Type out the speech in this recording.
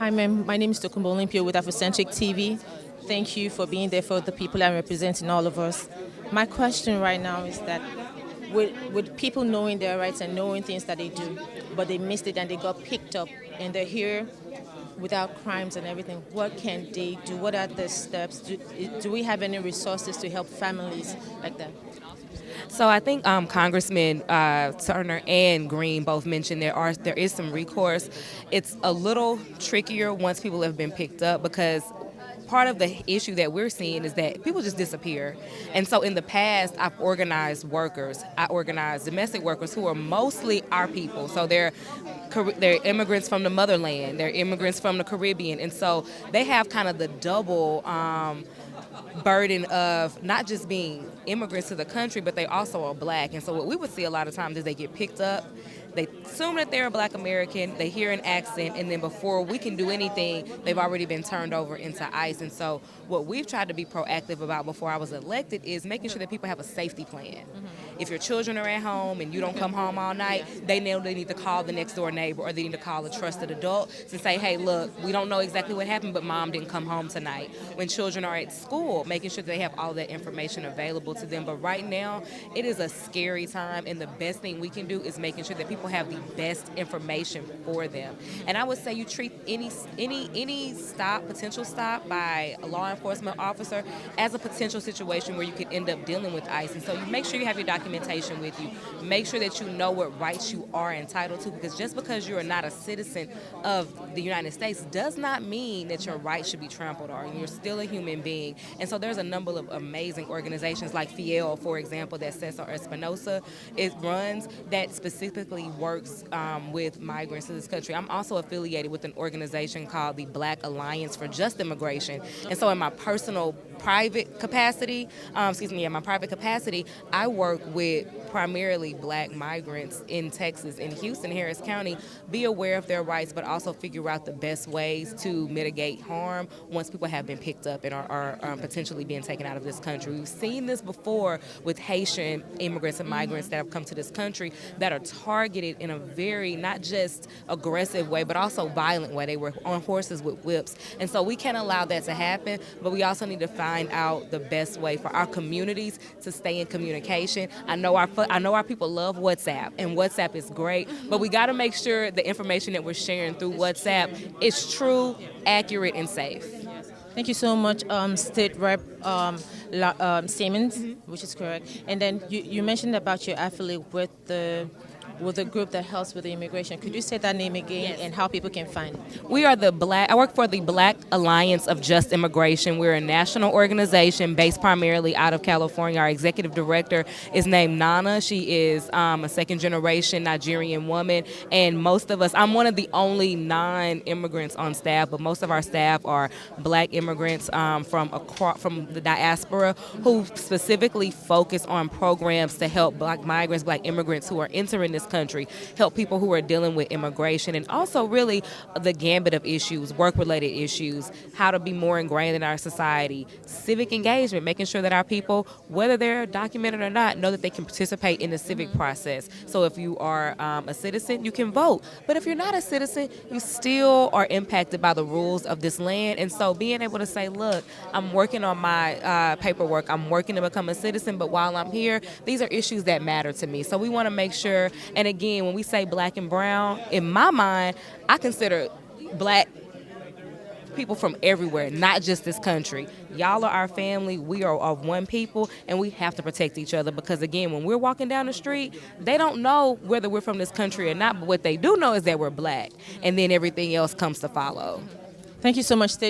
Hi, ma'am. My name is Tokumbo Olympia with Afrocentric TV. Thank you for being there for the people and representing all of us. My question right now is that with people knowing their rights and knowing things that they do, but they missed it and they got picked up and they're here without crimes and everything, what can they do? What are the steps? Do we have any resources to help families like that? So I think Congressman Turner and Green both mentioned there is some recourse. It's a little trickier once people have been picked up because part of the issue that we're seeing is that people just disappear. And so in the past, I've organized workers. I organized domestic workers who are mostly our people. So they're immigrants from the motherland. They're immigrants from the Caribbean. And so they have kind of the double burden of not just being immigrants to the country, but they also are black. And so what we would see a lot of times is they get picked up, they assume that they're a black American, they hear an accent, and then before we can do anything, they've already been turned over into ICE. And so what we've tried to be proactive about before I was elected is making sure that people have a safety plan. Mm-hmm. If your children are at home and you don't come home all night, they know they need to call the next door neighbor or they need to call a trusted adult to say, hey, look, we don't know exactly what happened, but mom didn't come home tonight. When children are at school, making sure they have all that information available to them. But right now, it is a scary time, and the best thing we can do is making sure that people have the best information for them. And I would say you treat any potential stop by a law enforcement officer as a potential situation where you could end up dealing with ICE. And so you make sure you have your documentation with you. Make sure that you know what rights you are entitled to, because just because you are not a citizen of the United States does not mean that your rights should be trampled on. You're still a human being. And so there's a number of amazing organizations like FIEL, for example, that Cesar Espinosa runs that specifically works with migrants to this country. I'm also affiliated with an organization called the Black Alliance for Just Immigration. And so in my private capacity, I work with primarily black migrants in Texas, in Houston, Harris County, be aware of their rights, but also figure out the best ways to mitigate harm once people have been picked up and are potentially being taken out of this country. We've seen this before with Haitian immigrants and migrants that have come to this country that are targeted in a very not just aggressive way, but also violent way. They were on horses with whips. And so we can't allow that to happen, but we also need to find out the best way for our communities to stay in communication. I know our people love WhatsApp, and WhatsApp is great, but we got to make sure the information that we're sharing through WhatsApp is true, accurate, and safe. Thank you so much, State Rep Simmons, which is correct. And then you mentioned about your affiliate with the group that helps with the immigration. Could you say that name again? Yes. And how people can find it? We are I work for the Black Alliance of Just Immigration. We're a national organization based primarily out of California. Our executive director is named Nana. She is a second-generation Nigerian woman, and most of us, I'm one of the only non-immigrants on staff, but most of our staff are black immigrants from the diaspora who specifically focus on programs to help black migrants, black immigrants who are entering this country, help people who are dealing with immigration, and also really the gambit of issues, work-related issues, how to be more ingrained in our society, civic engagement, making sure that our people, whether they're documented or not, know that they can participate in the civic process. So if you are a citizen, you can vote. But if you're not a citizen, you still are impacted by the rules of this land. And so being able to say, look, I'm working on my paperwork, I'm working to become a citizen, but while I'm here, these are issues that matter to me. So we want to make sure. And again, when we say black and brown, in my mind, I consider black people from everywhere, not just this country. Y'all are our family. We are of one people, and we have to protect each other because, again, when we're walking down the street, they don't know whether we're from this country or not, but what they do know is that we're black, and then everything else comes to follow. Thank you so much, State